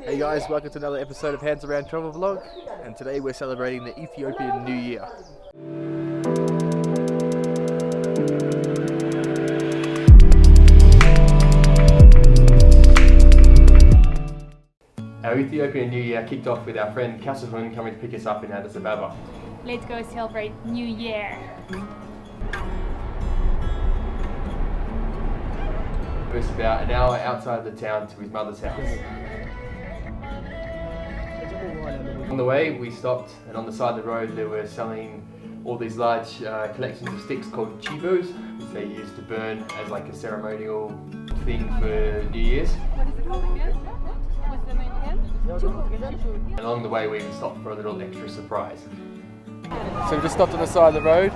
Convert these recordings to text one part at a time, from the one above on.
Hey guys, welcome to another episode of HandZaround travel vlog, and today we're celebrating the Ethiopian New Year. Our Ethiopian New Year kicked off with our friend Kasahun coming to pick us up in Addis Ababa. Let's go celebrate New Year. It was about an hour outside the town to his mother's house. On the way we stopped, and on the side of the road they were selling all these large collections of sticks called chibos, which they used to burn as like a ceremonial thing for New Year's. What is it called again? What's the name again? Along the way we even stopped for a little extra surprise. So we just stopped on the side of the road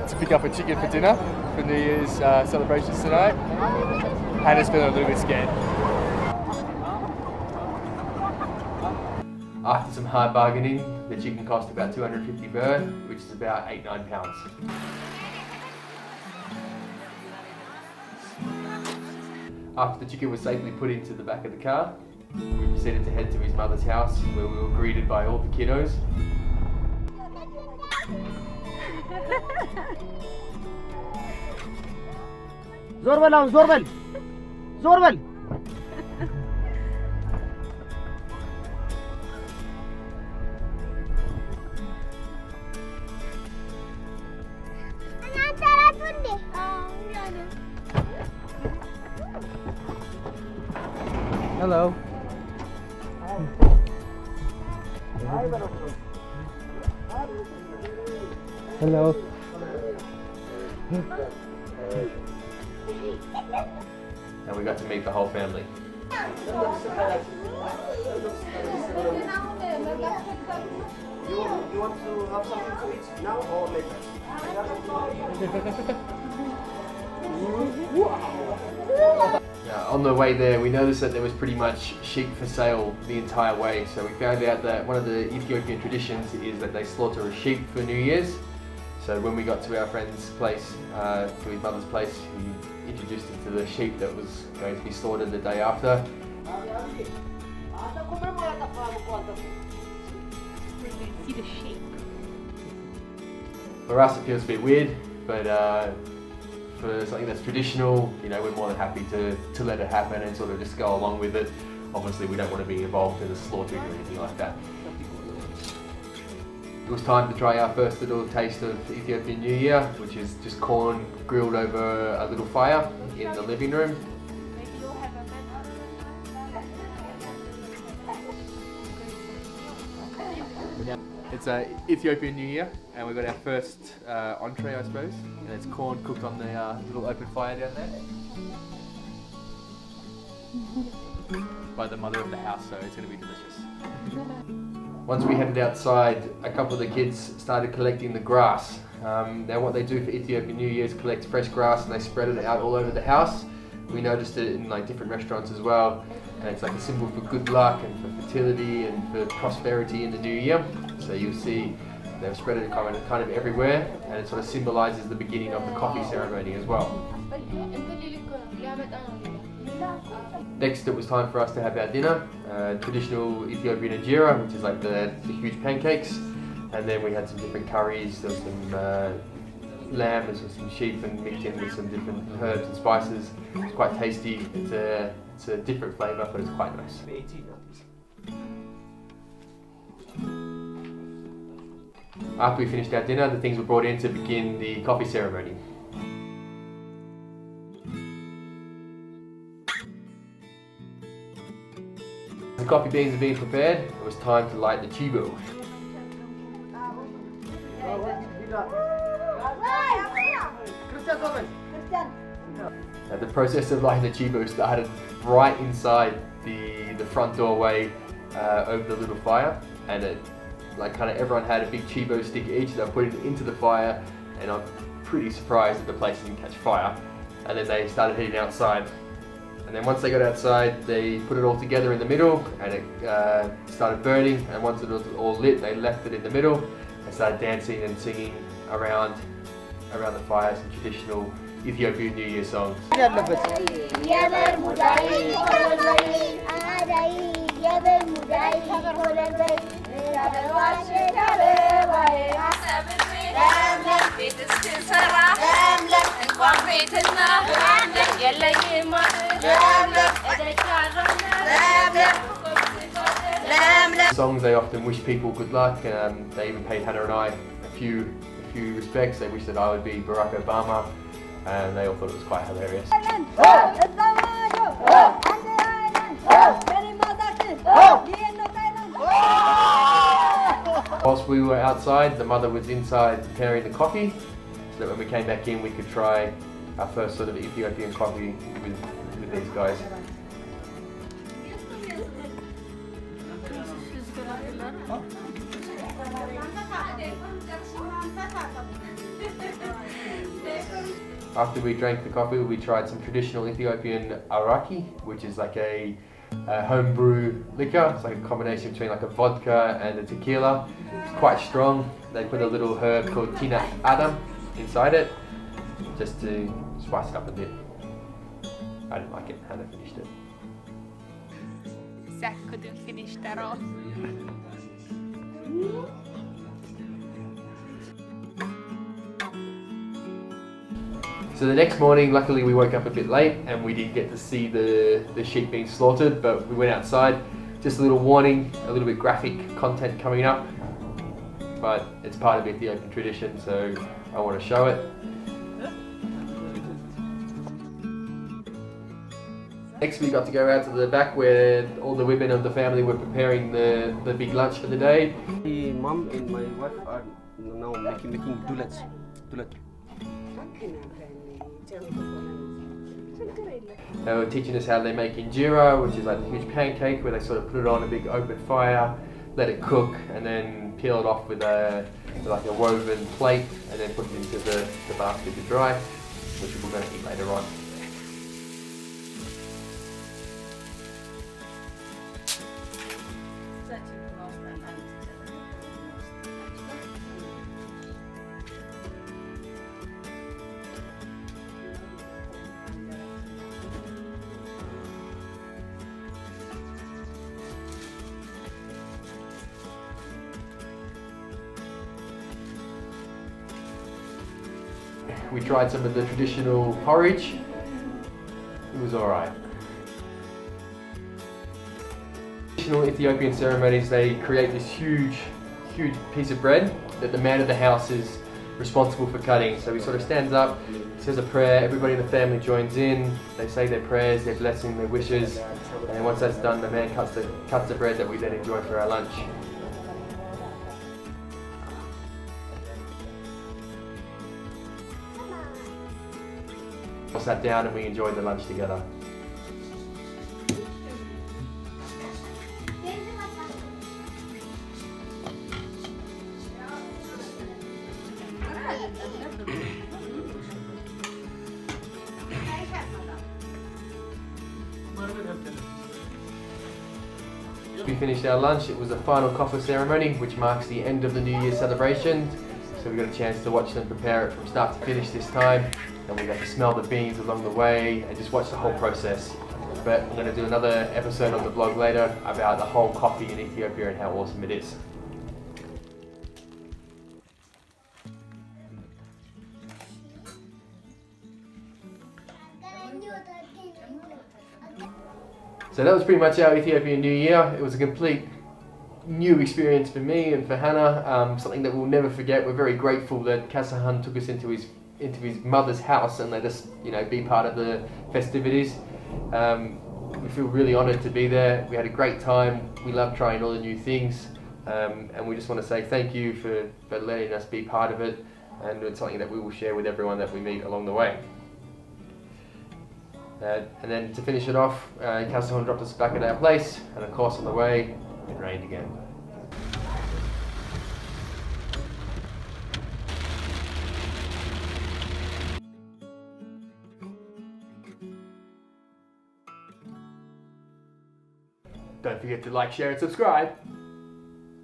to pick up a chicken for dinner for New Year's celebrations tonight. Hannah's feeling a little bit scared. After some hard bargaining, the chicken cost about 250 birr, which is about 8-9 pounds. After the chicken was safely put into the back of the car, we proceeded to head to his mother's house, where we were greeted by all the kiddos. Zorbel, Zorbel! Zorbel! Hello. Hello. And we got to meet the whole family. You want to have something to eat now or later? On the way there, we noticed that there was pretty much sheep for sale the entire way. So we found out that one of the Ethiopian traditions is that they slaughter a sheep for New Year's. So when we got to our friend's place, to his mother's place, he introduced us to the sheep that was going to be slaughtered the day after. See the shape. For us, it feels a bit weird, but for something that's traditional, you know, we're more than happy to let it happen and sort of just go along with it. Obviously, we don't want to be involved in the slaughtering or anything like that. It was time to try our first little taste of Ethiopian New Year, which is just corn grilled over a little fire in the living room. It's Ethiopian New Year, and we've got our first entree, I suppose, and it's corn cooked on the little open fire down there by the mother of the house, so it's going to be delicious. Once we headed outside, a couple of the kids started collecting the grass. Now what they do for Ethiopian New Year is collect fresh grass and they spread it out all over the house. We noticed it in like different restaurants as well, and it's like a symbol for good luck and for fertility and for prosperity in the new year. So you'll see they've spread it kind of everywhere, and it sort of symbolises the beginning of the coffee ceremony as well. Next, it was time for us to have our dinner, traditional Ethiopian injera, which is like the huge pancakes, and then we had some different curries. There was some lamb, there was some sheep, and mixed in with some different herbs and spices. It's quite tasty. It's a different flavour, but it's quite nice. After we finished our dinner, the things were brought in to begin the coffee ceremony. The coffee beans are being prepared. It was time to light the chibo. The process of lighting the chibo started right inside the front doorway over the little fire, and it kind of everyone had a big chibo stick each. They put it into the fire, and I'm pretty surprised that the place didn't catch fire. And then they started heading outside. And then once they got outside, they put it all together in the middle, and it started burning. And once it was all lit, they left it in the middle and started dancing and singing around the fire some traditional Ethiopian New Year songs. Songs, they often wish people good luck. They even paid Hannah and I a few respects. They wished that I would be Barack Obama, and they all thought it was quite hilarious. Whilst we were outside, the mother was inside preparing the coffee, so that when we came back in we could try our first sort of Ethiopian coffee with these guys. After we drank the coffee, we tried some traditional Ethiopian araki, which is like a homebrew liquor. It's like a combination between like a vodka and a tequila. It's quite strong. They put a little herb called tina adam inside it, just to spice it up a bit. I didn't like it. Hannah finished it. Zach couldn't finish that off. So the next morning, luckily we woke up a bit late and we didn't get to see the sheep being slaughtered, but we went outside. Just a little warning, a little bit graphic content coming up, but it's part of Ethiopian tradition, so I want to show it. Next we got to go out to the back where all the women of the family were preparing the big lunch for the day. My mom and my wife are now making dullets. They were teaching us how they make injera, which is like a huge pancake where they sort of put it on a big open fire, let it cook, and then peel it off with like a woven plate, and then put it into the basket to dry, which we're going to eat later on. We tried some of the traditional porridge. It was alright. Traditional Ethiopian ceremonies, they create this huge piece of bread that the man of the house is responsible for cutting. So he sort of stands up, says a prayer, everybody in the family joins in, they say their prayers, their blessing, their wishes, and once that's done, the man cuts the bread that we then enjoy for our lunch. We sat down and we enjoyed the lunch together. We finished our lunch. It was a final coffee ceremony, which marks the end of the New Year celebration. So we got a chance to watch them prepare it from start to finish this time. And we got to smell the beans along the way and just watch the whole process. But I'm going to do another episode on the blog later about the whole coffee in Ethiopia and how awesome it is. So that was pretty much our Ethiopian New Year. It was a complete new experience for me and for Hannah, something that we'll never forget. We're very grateful that Kasahan took us into his mother's house and let us, be part of the festivities. We feel really honoured to be there. We had a great time. We love trying all the new things, and we just want to say thank you for letting us be part of it, and it's something that we will share with everyone that we meet along the way. And then to finish it off, Kasahan dropped us back at our place, and of course on the way it rained again. Don't forget to like, share and subscribe.